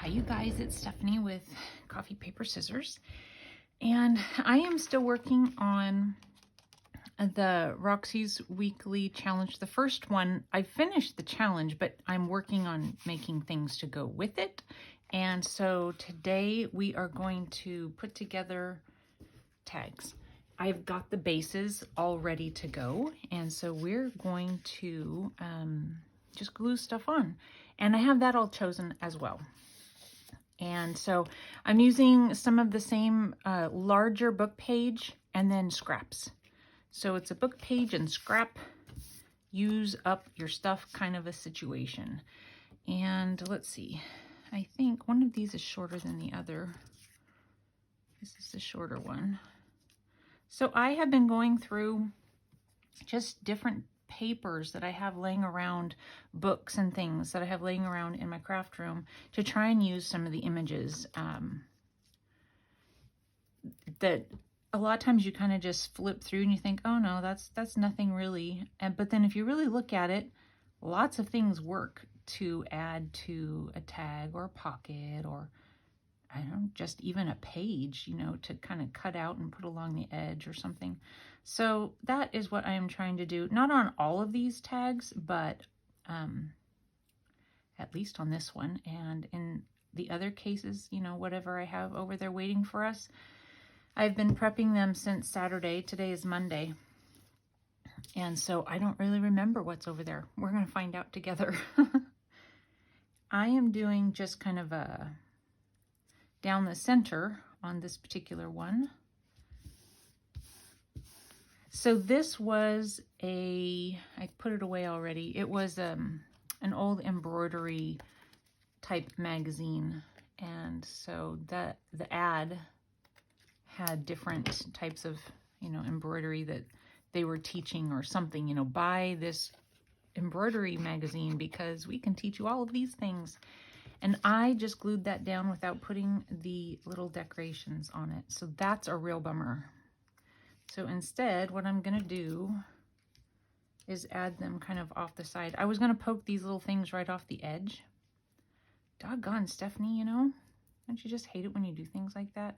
Hi you guys, it's Stephanie with Coffee Paper Scissors, and I am still working on the Roxy's weekly challenge. The first one, I finished the challenge, but I'm working on making things to go with it. And so today we are going to put together tags. I've got the bases all ready to go, and so we're going to just glue stuff on. And I have that all chosen as well. And so I'm using some of the same larger book page and then scraps. So it's a book page and scrap, use up your stuff kind of a situation. And let's see, I think one of these is shorter than the other. This is the shorter one. So I have been going through just different papers that I have laying around, books and things that I have laying around in my craft room to try and use some of the images that a lot of times you kind of just flip through and you think, oh no, that's nothing really. But then if you really look at it, lots of things work to add to a tag or a pocket, or I don't know, just even a page, you know, to kind of cut out and put along the edge or something. So that is what I am trying to do. Not on all of these tags, but at least on this one. And in the other cases, you know, whatever I have over there waiting for us, I've been prepping them since Saturday. Today is Monday. And so I don't really remember what's over there. We're going to find out together. I am doing just kind of a down the center on this particular one. So this was I put it away already. It was an old embroidery type magazine. And so the ad had different types of, you know, embroidery that they were teaching or something, you know, buy this embroidery magazine because we can teach you all of these things. And I just glued that down without putting the little decorations on it. So that's a real bummer. So instead, what I'm going to do is add them kind of off the side. I was going to poke these little things right off the edge. Doggone, Stephanie, you know? Don't you just hate it when you do things like that?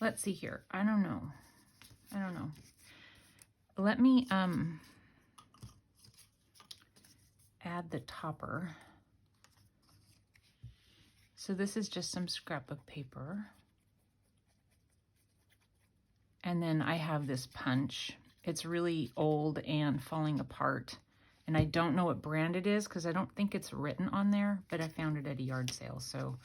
Let's see here. I don't know. Let me add the topper. So this is just some scrapbook paper. And then I have this punch. It's really old and falling apart. And I don't know what brand it is because I don't think it's written on there, but I found it at a yard sale. So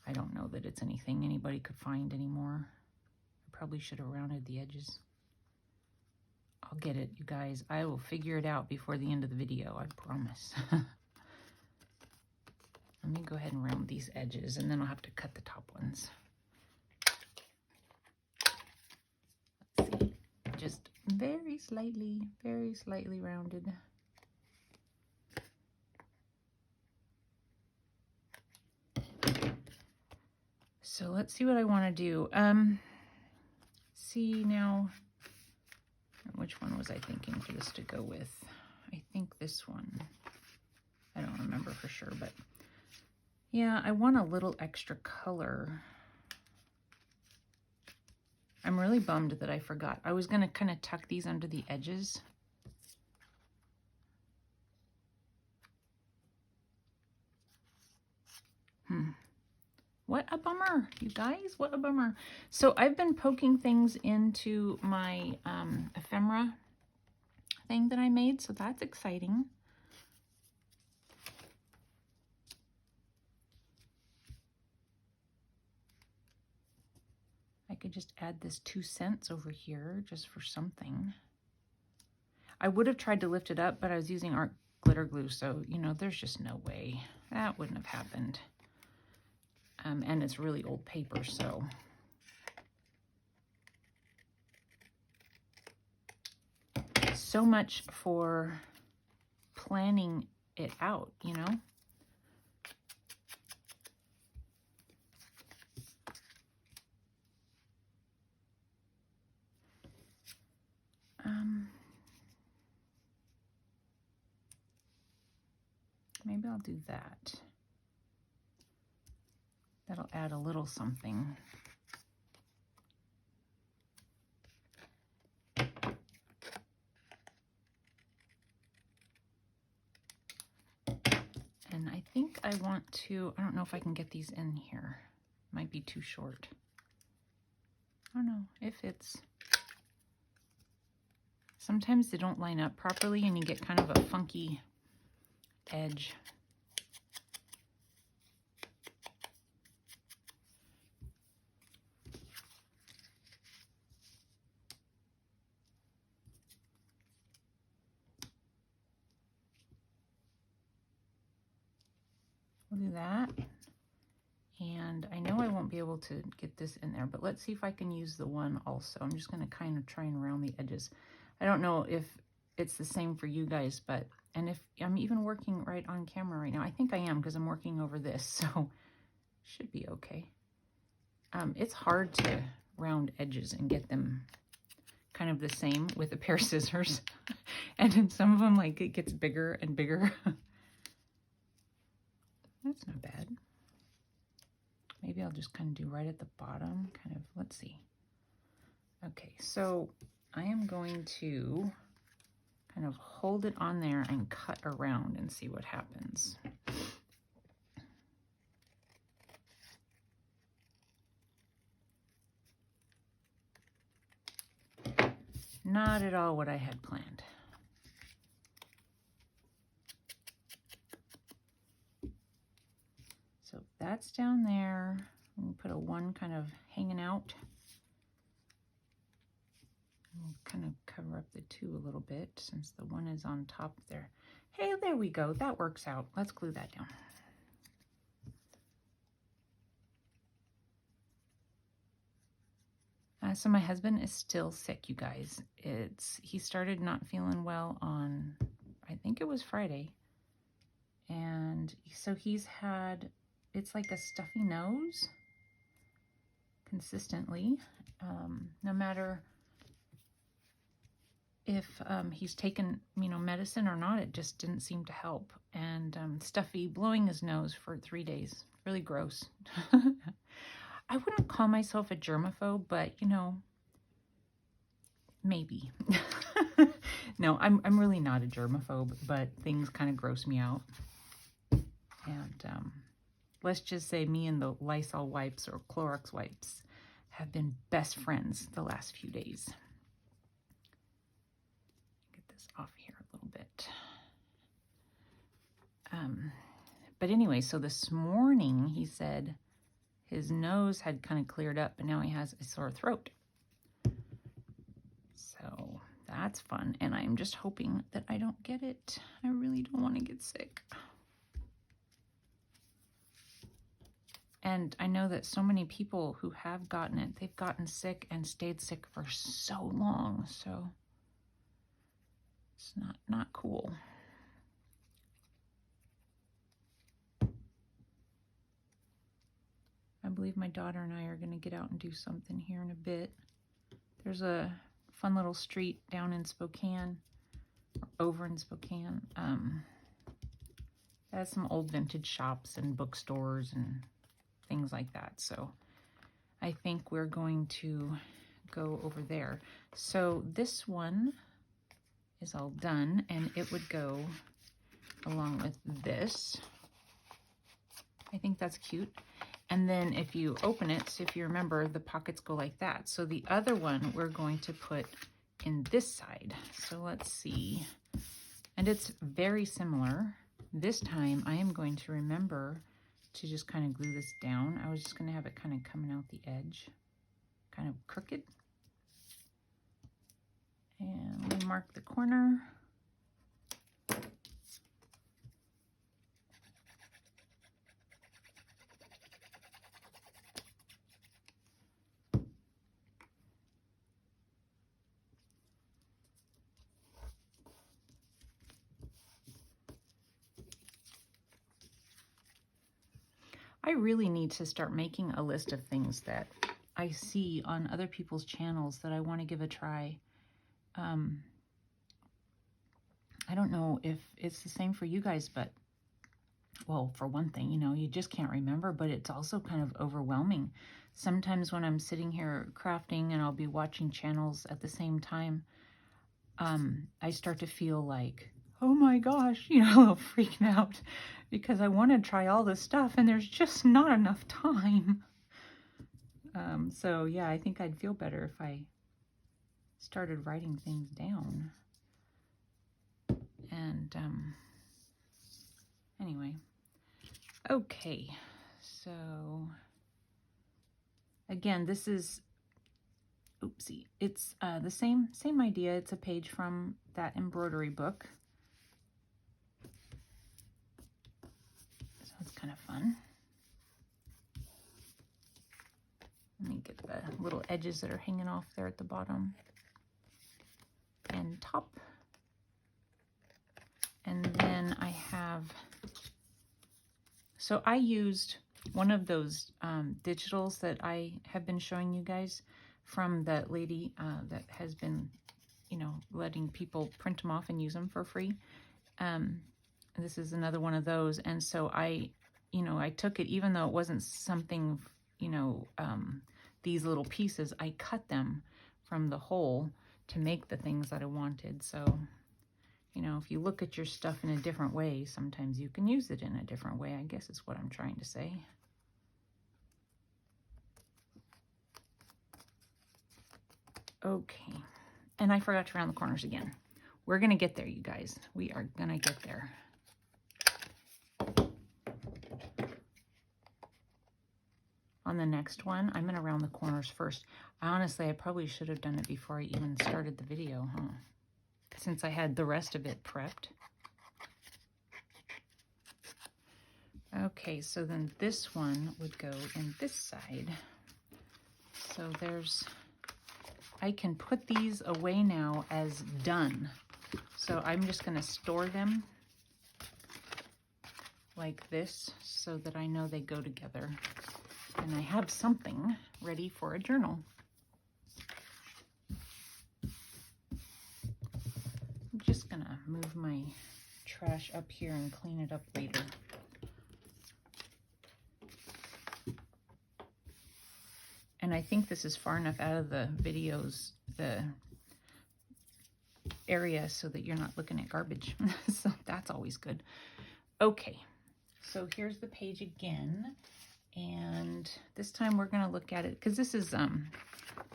I don't know that it's anything anybody could find anymore. I probably should have rounded the edges. I'll get it, you guys. I will figure it out before the end of the video, I promise. Let me go ahead and round these edges, and then I'll have to cut the top ones. Let's see. Just very slightly rounded. So let's see what I want to do. See now, which one was I thinking for this to go with? I think this one. I don't remember for sure, but yeah, I want a little extra color. I'm really bummed that I forgot. I was going to kind of tuck these under the edges. What a bummer, you guys, what a bummer. So I've been poking things into my ephemera thing that I made, so that's exciting. I could just add this 2 cents over here just for something. I would have tried to lift it up, but I was using art glitter glue, so, you know, there's just no way. That wouldn't have happened. And it's really old paper, so. So much for planning it out, you know? Maybe I'll do that. That'll add a little something. And I think I want to, I don't know if I can get these in here. Might be too short. I don't know if it's, sometimes they don't line up properly and you get kind of a funky edge. We'll do that. And I know I won't be able to get this in there, but let's see if I can use the one also. I'm just going to kind of try and round the edges. I don't know if it's the same for you guys, but, and if I'm even working right on camera right now, I think I am because I'm working over this, so should be okay. It's hard to round edges and get them kind of the same with a pair of scissors. And in some of them, like, it gets bigger and bigger. That's not bad. Maybe I'll just kind of do right at the bottom, kind of, let's see. Okay, so I am going to kind of hold it on there and cut around and see what happens. Not at all what I had planned. So that's down there. We'll put a one kind of hanging out. We'll kind of cover up the two a little bit since the one is on top there. Hey, there we go. That works out. Let's glue that down. So my husband is still sick, you guys. He started not feeling well on, I think it was Friday. And so he's had, it's like a stuffy nose consistently, no matter if he's taken, medicine or not, it just didn't seem to help. And stuffy, blowing his nose for 3 days, really gross. I wouldn't call myself a germaphobe, but maybe. No, I'm really not a germaphobe, but things kind of gross me out. And let's just say me and the Lysol wipes or Clorox wipes have been best friends the last few days. Get this off here a little bit. But anyway, so this morning he said his nose had kind of cleared up, but now he has a sore throat. So that's fun. And I'm just hoping that I don't get it. I really don't want to get sick. And I know that so many people who have gotten it, they've gotten sick and stayed sick for so long. So it's not cool. I believe my daughter and I are going to get out and do something here in a bit. There's a fun little street down in Spokane, or over in Spokane. It has some old vintage shops and bookstores and things like that. So I think we're going to go over there. So this one is all done, and it would go along with this. I think that's cute. And then if you open it, so if you remember, the pockets go like that. So the other one we're going to put in this side. So let's see. And it's very similar. This time I am going to remember to just kind of glue this down. I was just going to have it kind of coming out the edge, kind of crooked. And we mark the corner. I really need to start making a list of things that I see on other people's channels that I want to give a try. I don't know if it's the same for you guys, but well, for one thing, you know, you just can't remember, but it's also kind of overwhelming. Sometimes when I'm sitting here crafting and I'll be watching channels at the same time, I start to feel like, oh my gosh, you know, freaking out because I want to try all this stuff and there's just not enough time. So yeah, I think I'd feel better if I started writing things down. And anyway, okay, so again, this is, oopsie, it's the same idea. It's a page from that embroidery book. So it's kind of fun. Let me get the little edges that are hanging off there at the bottom and top. And then I have, so I used one of those digitals that I have been showing you guys from that lady that has been, you know, letting people print them off and use them for free. This is another one of those. And so I, you know, I took it, even though it wasn't something, you know, these little pieces, I cut them from the whole to make the things that I wanted. So, you know, if you look at your stuff in a different way, sometimes you can use it in a different way, I guess is what I'm trying to say. Okay, and I forgot to round the corners again. We're gonna get there, you guys. We are gonna get there. On the next one, I'm gonna round the corners first. Honestly, I probably should have done it before I even started the video, huh? Since I had the rest of it prepped. Okay, so then this one would go in this side. So there's, I can put these away now as done. So I'm just gonna store them like this so that I know they go together. And I have something ready for a journal. I'm just gonna move my trash up here and clean it up later. And I think this is far enough out of the videos, the area, so that you're not looking at garbage. So that's always good. Okay, so here's the page again. And this time we're going to look at it, because this is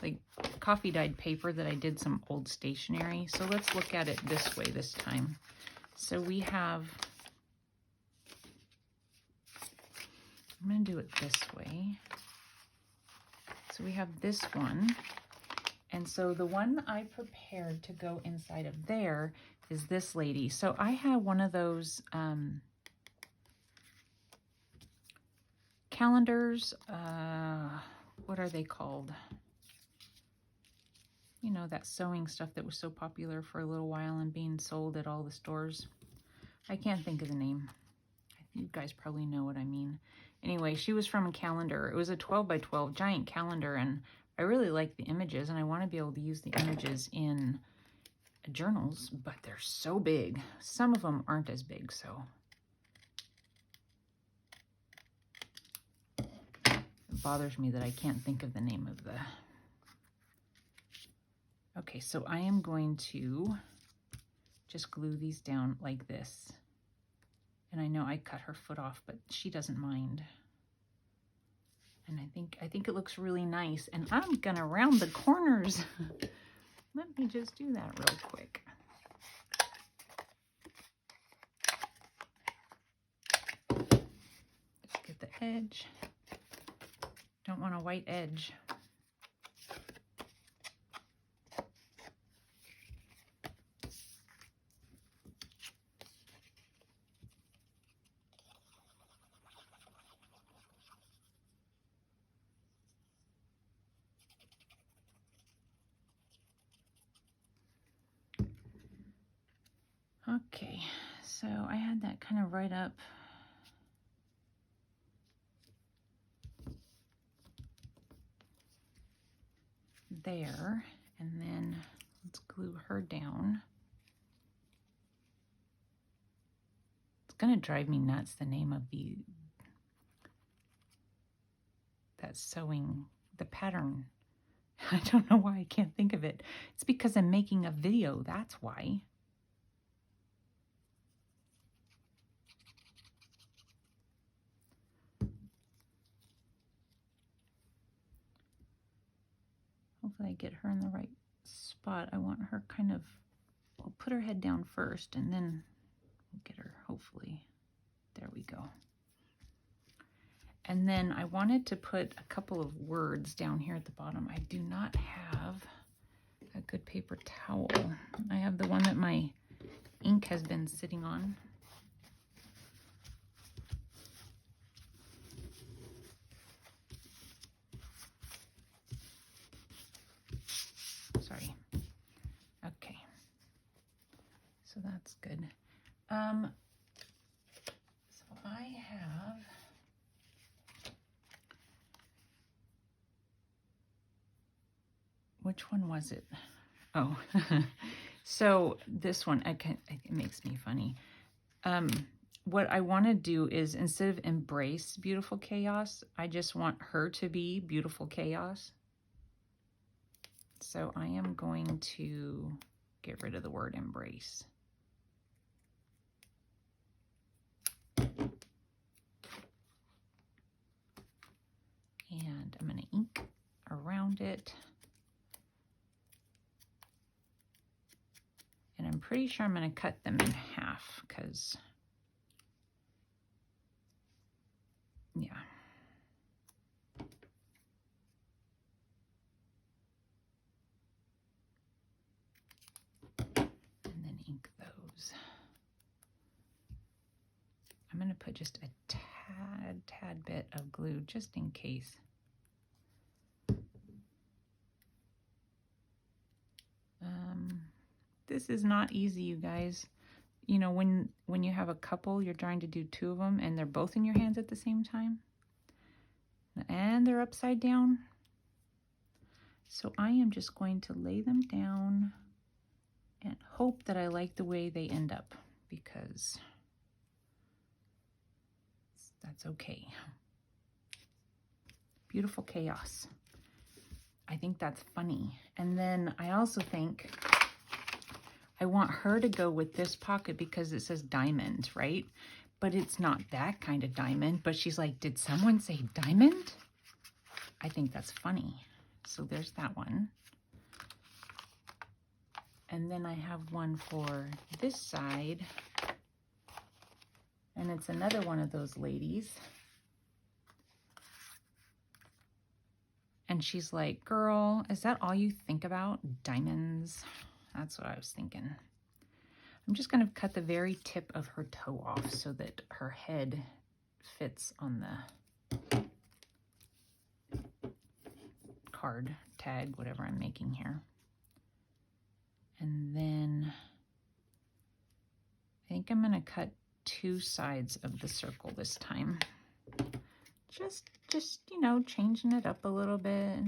like coffee dyed paper that I did some old stationery. So let's look at it this way this time. So we have, I'm going to do it this way. So we have this one. And so the one I prepared to go inside of there is this lady. So I have one of those calendars, what are they called? You know, that sewing stuff that was so popular for a little while and being sold at all the stores. I can't think of the name. You guys probably know what I mean. Anyway, she was from a calendar. It was a 12 by 12 giant calendar, and I really like the images, and I want to be able to use the images in journals, but they're so big. Some of them aren't as big, so it bothers me that I can't think of the name of the... Okay, so I am going to just glue these down like this. And I know I cut her foot off, but she doesn't mind. And I think it looks really nice. And I'm gonna round the corners. Let me just do that real quick. Just get the edge. Don't want a white edge. Okay, so I had that kind of right up there, and then let's glue her down. It's going Doesn't it drive me nuts, the name of that sewing, the pattern? I don't know why I can't think of it. It's because I'm making a video, that's why. Hopefully I get her in the right spot. I want her kind of, I'll put her head down first and then we'll get her, hopefully. There we go. And then I wanted to put a couple of words down here at the bottom. I do not have a good paper towel. I have the one that my ink has been sitting on. Sorry. Okay. So that's good. So I have which one was it? Oh, so this one, it makes me funny. What I want to do is, instead of embrace beautiful chaos, I just want her to be beautiful chaos. So I am going to get rid of the word embrace. And I'm going to ink around it. And I'm pretty sure I'm going to cut them in half because, yeah. And then ink those. I'm going to put just a tad bit of glue just in case. This is not easy, you guys. You know, when you have a couple, you're trying to do two of them and they're both in your hands at the same time. And they're upside down. So I am just going to lay them down and hope that I like the way they end up, because that's okay. Beautiful chaos. I think that's funny. And then I also think I want her to go with this pocket because it says diamond, right? But it's not that kind of diamond. But she's like, did someone say diamond? I think that's funny. So there's that one. And then I have one for this side. And it's another one of those ladies. And she's like, girl, is that all you think about? Diamonds? That's what I was thinking. I'm just going to cut the very tip of her toe off so that her head fits on the card, tag, whatever I'm making here. And then I think I'm going to cut two sides of the circle this time. Just, you know, changing it up a little bit.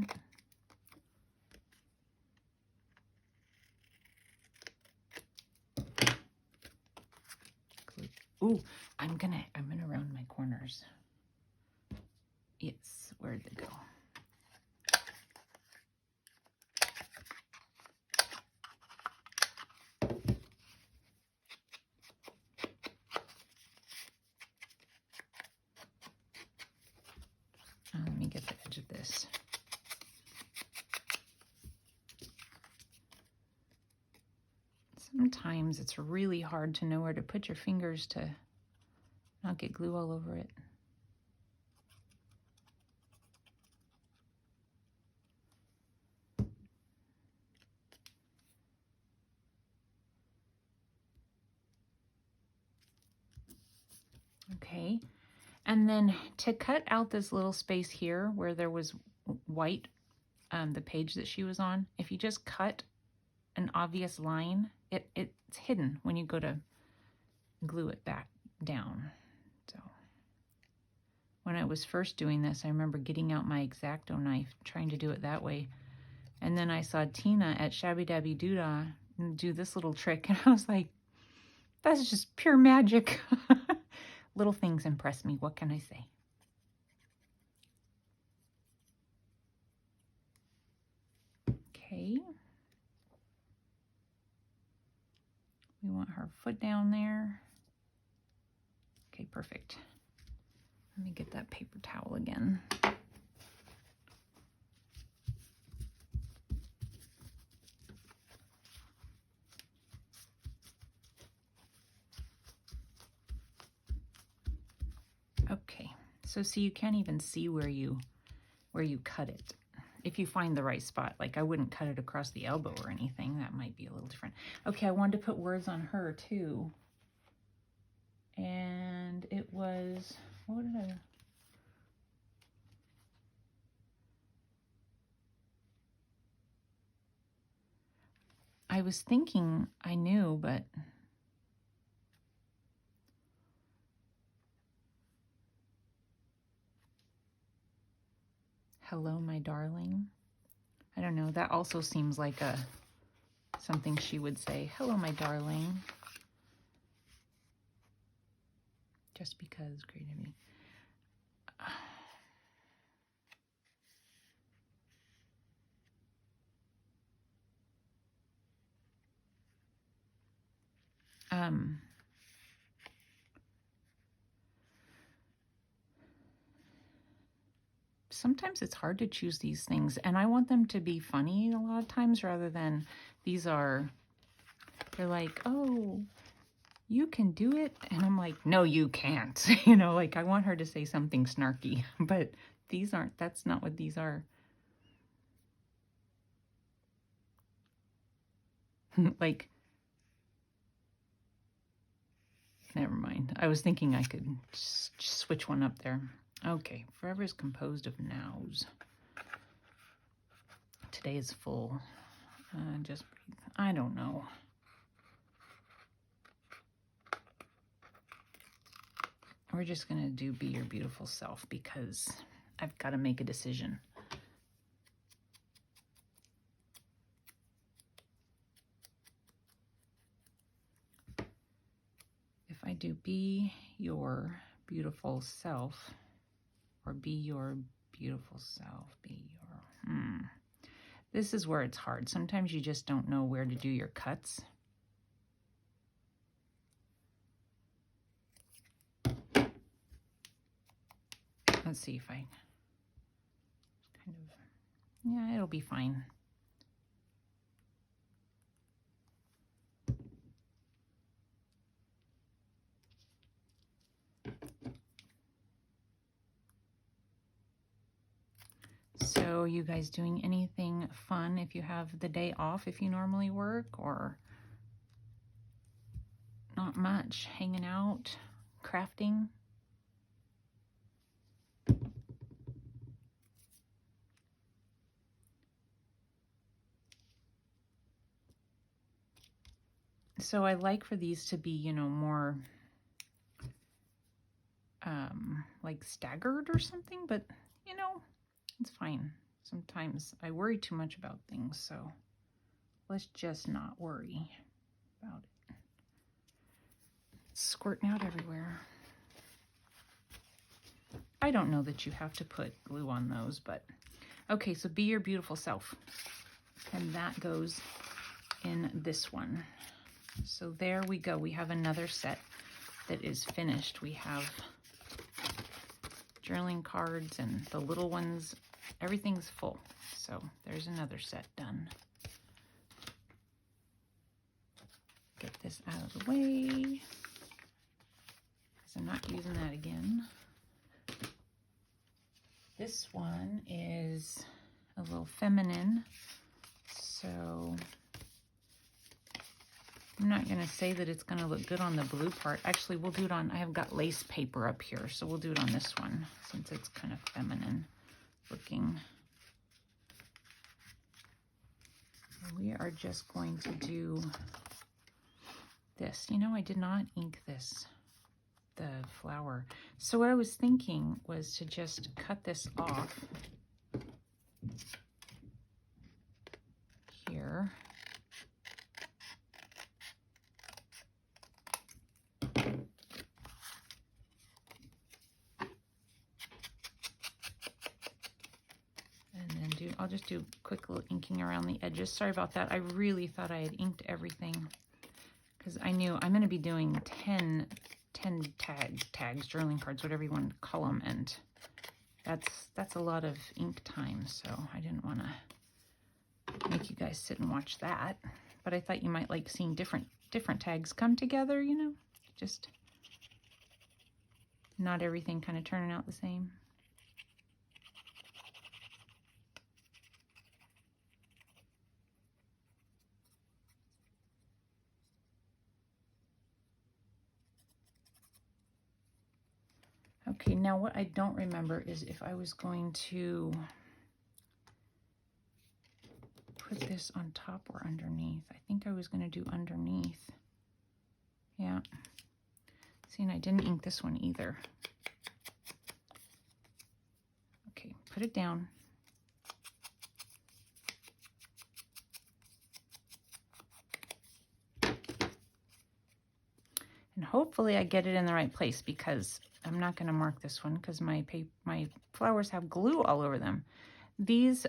Ooh, I'm gonna round my corners. Yes, where'd it go? Let me get the edge of this. Sometimes it's really hard to know where to put your fingers to not get glue all over it. Okay, and then to cut out this little space here where there was white, the page that she was on, if you just cut an obvious line, it's hidden when you go to glue it back down. So when I was first doing this, I remember getting out my X-Acto knife, trying to do it that way. And then I saw Tina at Shabby Dabby Doodah do this little trick, and I was like, that's just pure magic. little things impress me. What can I say? Okay. We want her foot down there. Okay, perfect. Let me get that paper towel again. Okay, so see, you can't even see where you cut it. If you find the right spot, like I wouldn't cut it across the elbow or anything. That might be a little different. Okay, I wanted to put words on her too. And it was, what did I was thinking I knew, but hello, my darling. I don't know. That also seems like something she would say. Hello, my darling. Just because creativity. Sometimes it's hard to choose these things, and I want them to be funny a lot of times rather than they're like, oh, you can do it. And I'm like, no, you can't. You know, like I want her to say something snarky, but that's not what these are. Like, never mind. I was thinking I could just switch one up there. Okay, forever is composed of nows. Today is full. Just breathe. I don't know. We're just going to do be your beautiful self because I've got to make a decision. If I do be your beautiful self, or be your beautiful self, this is where it's hard. Sometimes you just don't know where to do your cuts. Let's see if I yeah, it'll be fine. So you guys doing anything fun if you have the day off, if you normally work, or not much? Hanging out, crafting? So I like for these to be, you know, more like staggered or something, but you know, it's fine. Sometimes I worry too much about things, so let's just not worry about it. It's squirting out everywhere. I don't know that you have to put glue on those, but okay, so be your beautiful self. And that goes in this one. So there we go. We have another set that is finished. We have journaling cards and the little ones. Everything's full. So there's another set done. Get this out of the way, because I'm not using that again. This one is a little feminine, so I'm not going to say that it's going to look good on the blue part. Actually, we'll do it on, I have got lace paper up here, so we'll do it on this one since it's kind of feminine looking. We are just going to do this. You know, I did not ink this, the flower. So what I was thinking was to just cut this off here. I'll just do quick little inking around the edges. Sorry about that. I really thought I had inked everything because I knew I'm going to be doing 10 tags, journaling cards, whatever you want to call them, and that's a lot of ink time, so I didn't want to make you guys sit and watch that. But I thought you might like seeing different tags come together, you know, just not everything kind of turning out the same. Okay, now what I don't remember is if I was going to put this on top or underneath. I think I was going to do underneath. Yeah. See, and I didn't ink this one either. Okay, put it down. And hopefully I get it in the right place, because I'm not going to mark this one because my flowers have glue all over them. These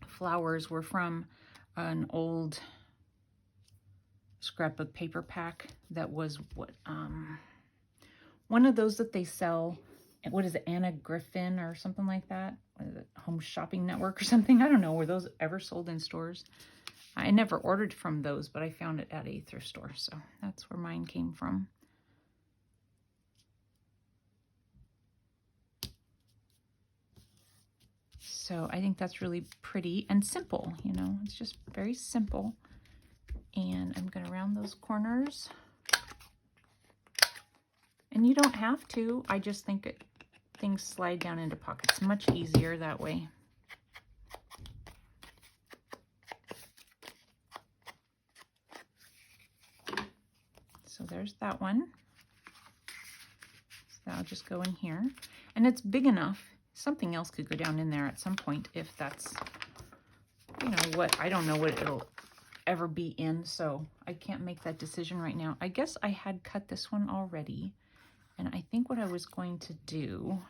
flowers were from an old scrapbook paper pack that was one of those that they sell. What is it, Anna Griffin or something like that? What is it, Home Shopping Network or something? I don't know. Were those ever sold in stores? I never ordered from those, but I found it at a thrift store, so that's where mine came from. So I think that's really pretty and simple, you know, it's just very simple. And I'm going to round those corners. And you don't have to, I just think things slide down into pockets much easier that way. So there's that one. So that'll just go in here. And it's big enough. Something else could go down in there at some point if that's, you know, what, I don't know what it'll ever be in, so I can't make that decision right now. I guess I had cut this one already, and I think what I was going to do,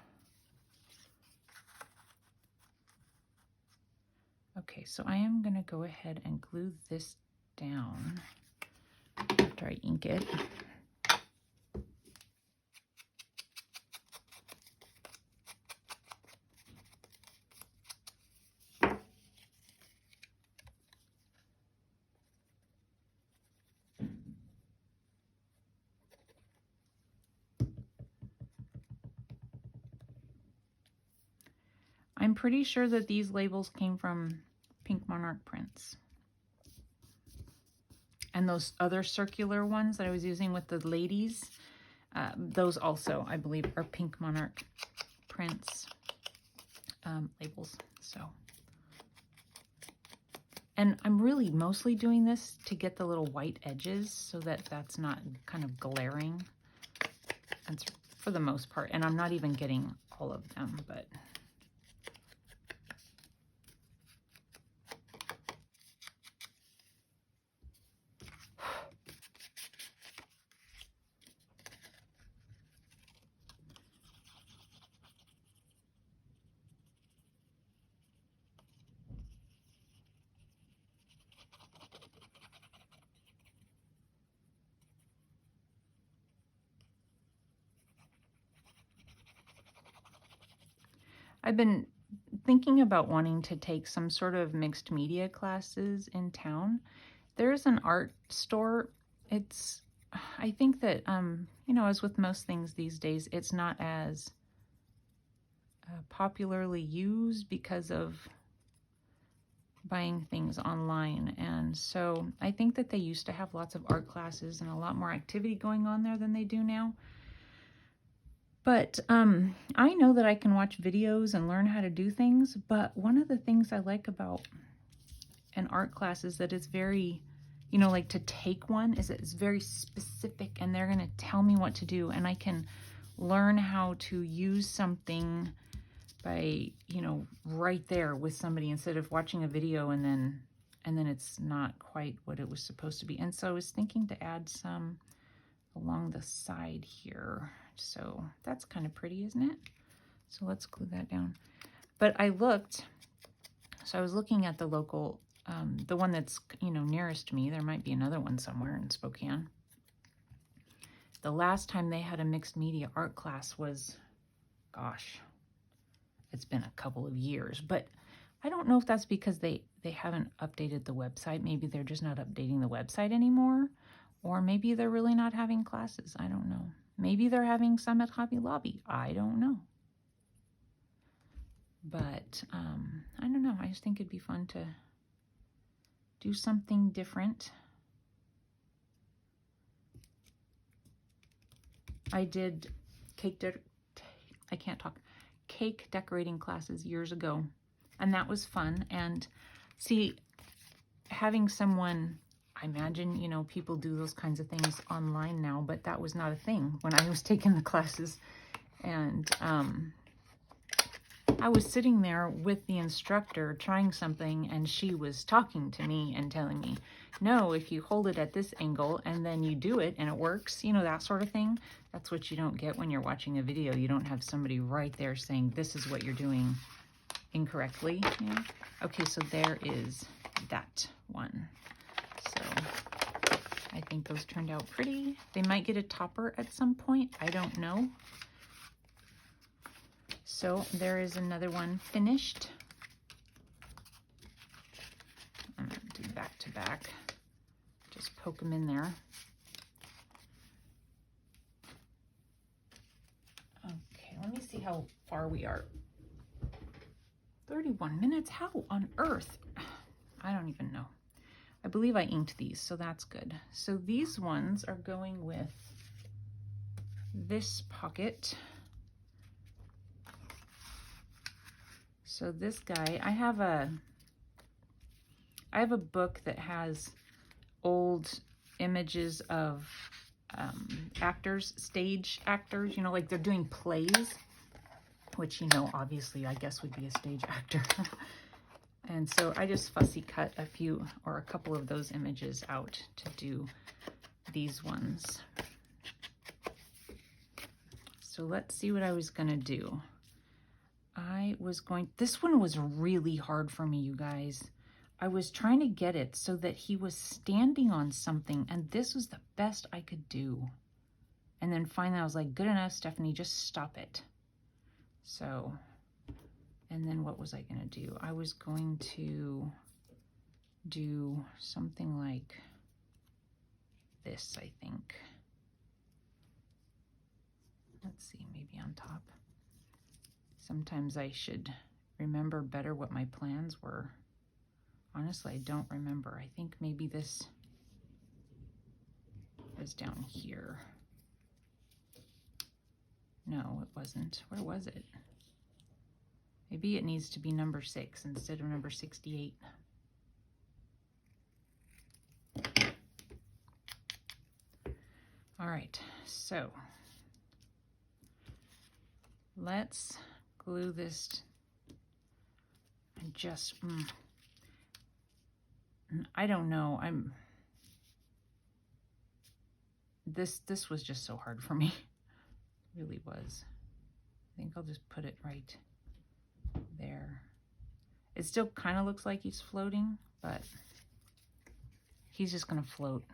okay, so I am going to go ahead and glue this down after I ink it. I'm pretty sure that these labels came from Pink Monarch prints. And those other circular ones that I was using with the ladies, those also, I believe, are Pink Monarch prints labels. So, and I'm really mostly doing this to get the little white edges so that that's not kind of glaring. That's for the most part. And I'm not even getting all of them, but... I've been thinking about wanting to take some sort of mixed media classes in town. There's an art store. I think that, you know, as with most things these days, it's not as popularly used because of buying things online. And so I think that they used to have lots of art classes and a lot more activity going on there than they do now. But I know that I can watch videos and learn how to do things, but one of the things I like about an art class is that it's very, you know, like to take one is that it's very specific and they're going to tell me what to do, and I can learn how to use something by, you know, right there with somebody instead of watching a video and then it's not quite what it was supposed to be. And so I was thinking to add some along the side here. So that's kind of pretty, isn't it? So let's glue that down. But I looked So I was looking at the local, the one that's, you know, nearest me. There might be another one somewhere in Spokane. The last time they had a mixed media art class was, gosh, it's been a couple of years. But I don't know if that's because they haven't updated the website. Maybe they're just not updating the website anymore. Or maybe they're really not having classes. I don't know. Maybe they're having some at Hobby Lobby. I don't know. But I don't know. I just think it'd be fun to do something different. I did cake decorating classes years ago, and that was fun. And see, having someone, I imagine, you know, people do those kinds of things online now, but that was not a thing when I was taking the classes. And I was sitting there with the instructor trying something, and she was talking to me and telling me, no, if you hold it at this angle and then you do it and it works, you know, that sort of thing. That's what you don't get when you're watching a video. You don't have somebody right there saying, this is what you're doing incorrectly. Yeah. Okay, so there is that one. So I think those turned out pretty. They might get a topper at some point. I don't know. So there is another one finished. I'm going to do back to back. Just poke them in there. Okay, let me see how far we are. 31 minutes? How on earth? I don't even know. I believe I inked these, so that's good. So these ones are going with this pocket. So this guy, I have a book that has old images of actors, stage actors, you know, like they're doing plays, which, you know, obviously I guess would be a stage actor. And so I just fussy cut a few or a couple of those images out to do these ones. So let's see what I was gonna do. This one was really hard for me, you guys. I was trying to get it so that he was standing on something, and this was the best I could do. And then finally I was like, good enough, Stephanie, just stop it. So, and then what was I gonna do? I was going to do something like this, I think. Let's see, maybe on top. Sometimes I should remember better what my plans were. Honestly, I don't remember. I think maybe this was down here. No, it wasn't. Where was it? Maybe it needs to be number 6 instead of number 68. All right, so let's glue this. Just, I don't know. This was just so hard for me. It really was. I think I'll just put it right there. It still kind of looks like he's floating, but he's just gonna float.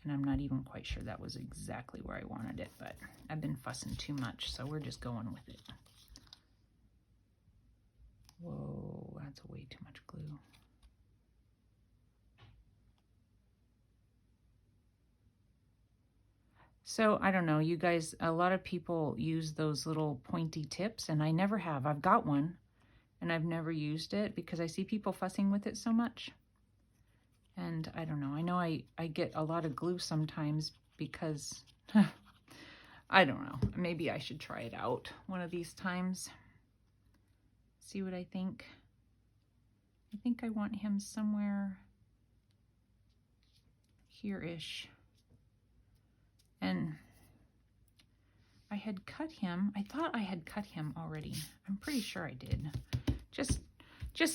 And I'm not even quite sure that was exactly where I wanted it, but I've been fussing too much, so we're just going with it. Whoa, that's way too much glue. So I don't know, you guys, a lot of people use those little pointy tips, and I never have. I've got one, and I've never used it because I see people fussing with it so much. And I don't know, I get a lot of glue sometimes because, I don't know, maybe I should try it out one of these times. See what I think. I think I want him somewhere here-ish. And I had cut him. I thought I had cut him already. I'm pretty sure I did. Just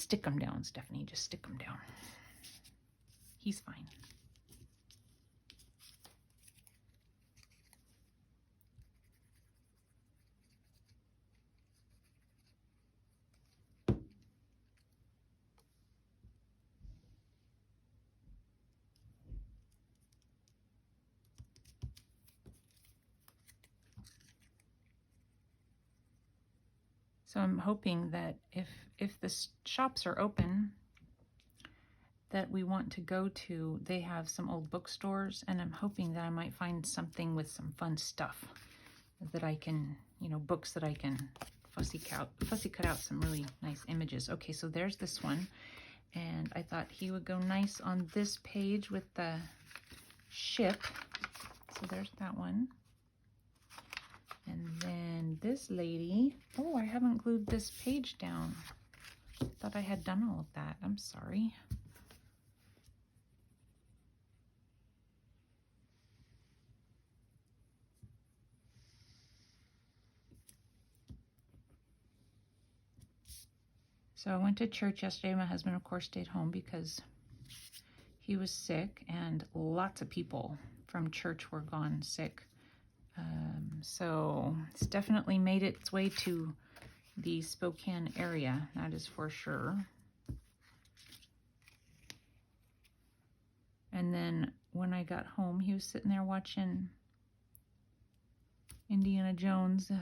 stick him down, Stephanie. Just stick him down. He's fine. So I'm hoping that if the shops are open that we want to go to, they have some old bookstores, and I'm hoping that I might find something with some fun stuff that I can, you know, books that I can fussy cut out some really nice images. Okay, so there's this one, and I thought he would go nice on this page with the ship. So there's that one. And then this lady, oh, I haven't glued this page down. Thought I had done all of that. I'm sorry. So I went to church yesterday. My husband, of course, stayed home because he was sick, and lots of people from church were gone sick. So it's definitely made its way to the Spokane area, that is for sure. And then when I got home, he was sitting there watching Indiana Jones.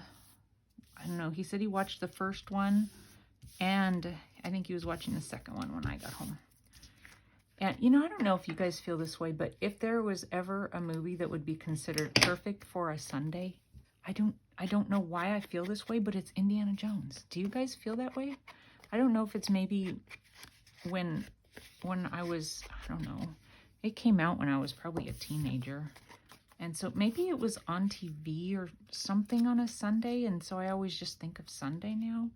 I don't know, he said he watched the first one, and I think he was watching the second one when I got home. And, you know, I don't know if you guys feel this way, but if there was ever a movie that would be considered perfect for a Sunday, I don't know why I feel this way, but it's Indiana Jones. Do you guys feel that way? I don't know if it's maybe when I was, I don't know, it came out when I was probably a teenager. And so maybe it was on TV or something on a Sunday, and so I always just think of Sunday now.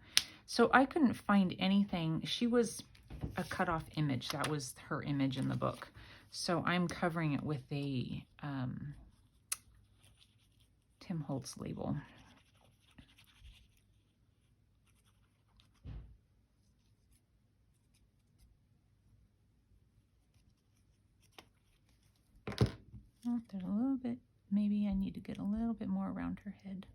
So I couldn't find anything. She was a cut-off image. That was her image in the book. So I'm covering it with a Tim Holtz label. Oh, there's a little bit, maybe I need to get a little bit more around her head.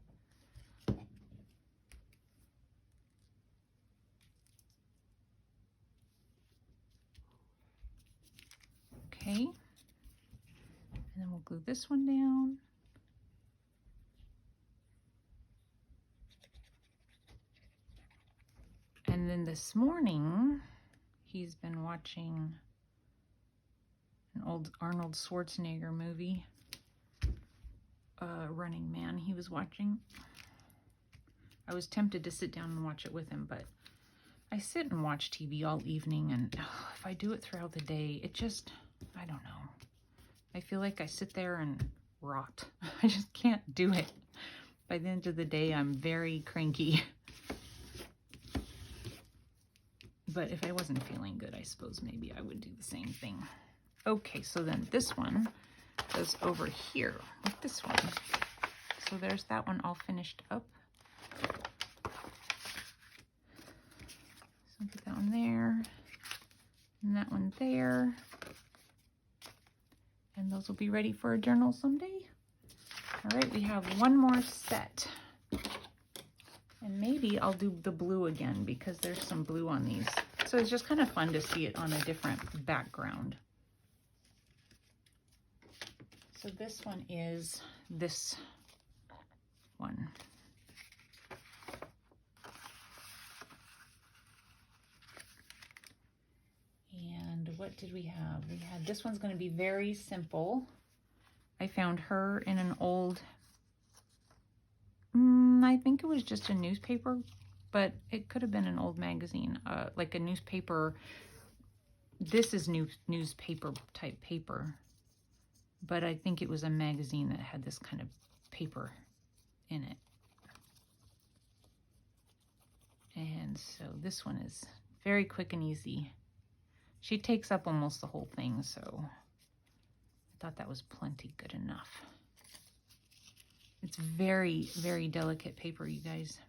Okay, and then we'll glue this one down. And then this morning, he's been watching an old Arnold Schwarzenegger movie, Running Man, he was watching. I was tempted to sit down and watch it with him, but I sit and watch TV all evening, and if I do it throughout the day, it just, I don't know. I feel like I sit there and rot. I just can't do it. By the end of the day, I'm very cranky. But if I wasn't feeling good, I suppose maybe I would do the same thing. Okay, so then this one goes over here with this one. So there's that one all finished up. So put that one there, and that one there. And those will be ready for a journal someday. All right, we have one more set. And maybe I'll do the blue again because there's some blue on these. So it's just kind of fun to see it on a different background. So this one is this one. And what did we have? We had, this one's going to be very simple. I found her in an old, I think it was just a newspaper, but it could have been an old magazine, like a newspaper. This is newspaper type paper, but I think it was a magazine that had this kind of paper in it. And so this one is very quick and easy. She takes up almost the whole thing, so I thought that was plenty good enough. It's very, very delicate paper, you guys.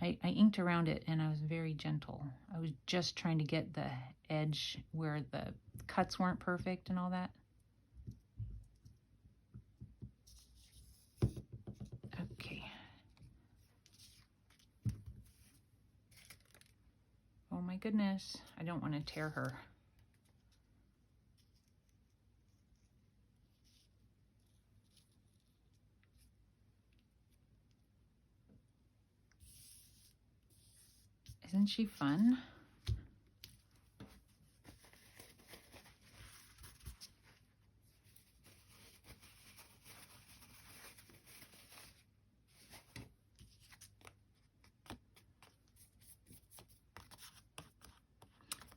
I inked around it and I was very gentle. I was just trying to get the edge where the cuts weren't perfect and all that. Okay. Oh my goodness, I don't want to tear her. Isn't she fun?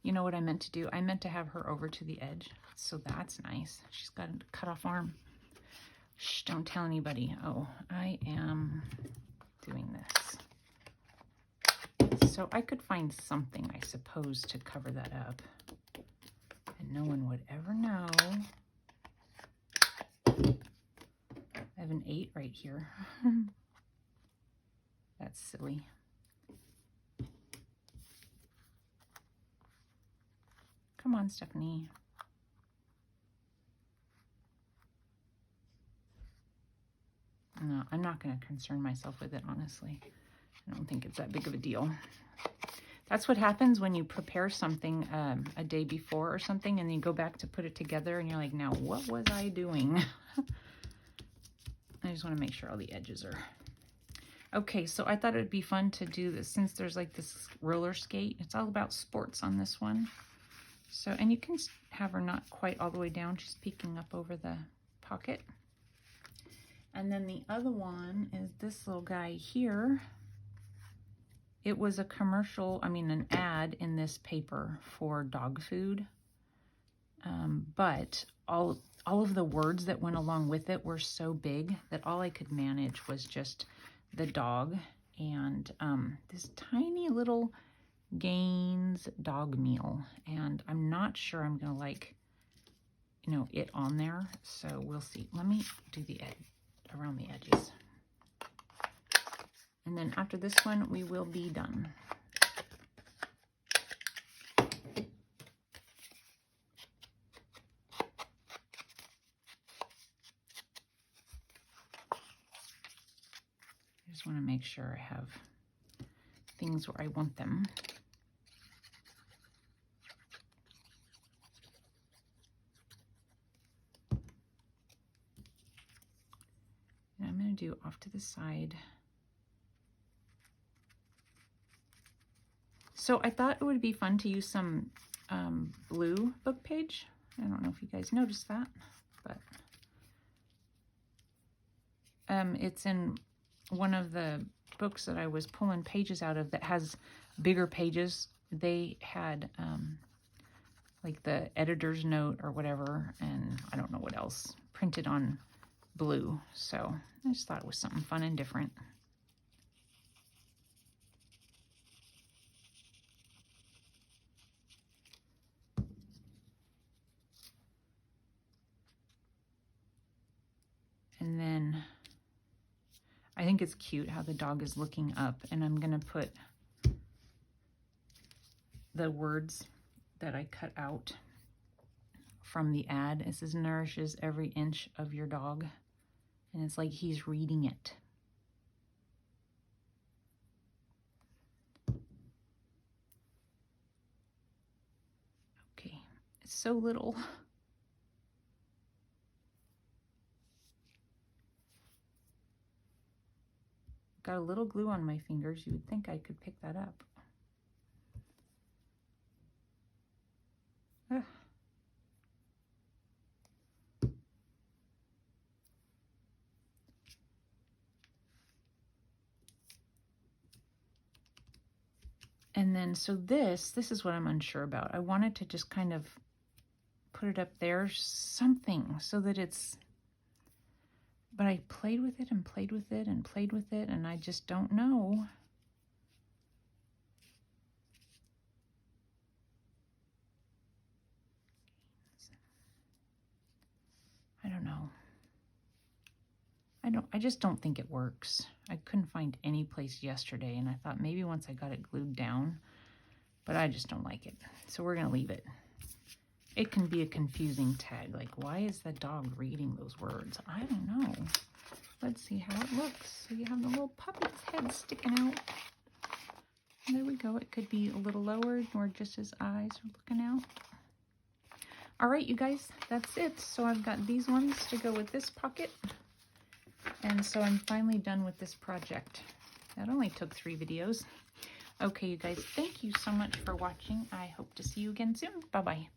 You know what I meant to do? I meant to have her over to the edge. So that's nice. She's got a cut off arm. Shh, don't tell anybody. Oh, I am doing this. So I could find something, I suppose, to cover that up. And no one would ever know. I have an 8 right here. That's silly. Come on, Stephanie. No, I'm not going to concern myself with it, honestly. I don't think it's that big of a deal. That's what happens when you prepare something a day before or something, and then you go back to put it together, and you're like, now, what was I doing? I just want to make sure all the edges are... Okay, so I thought it would be fun to do this, since there's like this roller skate. It's all about sports on this one. So, and you can have her not quite all the way down. She's peeking up over the pocket. And then the other one is this little guy here. It was a commercial, I mean an ad in this paper for dog food. But all of the words that went along with it were so big that all I could manage was just the dog and this tiny little Gaines dog meal. And I'm not sure I'm going to like, you know, it on there. So we'll see. Let me do the edge around the edges. And then after this one, we will be done. I just want to make sure I have things where I want them. And I'm going to do off to the side. So I thought it would be fun to use some blue book page. I don't know if you guys noticed that, but it's in one of the books that I was pulling pages out of that has bigger pages. They had like the editor's note or whatever, and I don't know what else, printed on blue. So I just thought it was something fun and different. And then I think it's cute how the dog is looking up, and I'm going to put the words that I cut out from the ad. It says, nourishes every inch of your dog. And it's like he's reading it. Okay, it's so little. Got a little glue on my fingers. You would think I could pick that up. Ugh. And then, so this is what I'm unsure about. I wanted to just kind of put it up there, something, so that it's, but I played with it and played with it and played with it, and I just don't know. I don't know. I just don't think it works. I couldn't find any place yesterday, and I thought maybe once I got it glued down, but I just don't like it. So we're gonna leave it. It can be a confusing tag, like why is the dog reading those words? I don't know. Let's see how it looks. So you have the little puppet's head sticking out. There we go. It could be a little lower or just his eyes are looking out. All right, you guys, that's it. So I've got these ones to go with this pocket. And so I'm finally done with this project. That only took 3 videos. Okay, you guys, thank you so much for watching. I hope to see you again soon. Bye-bye.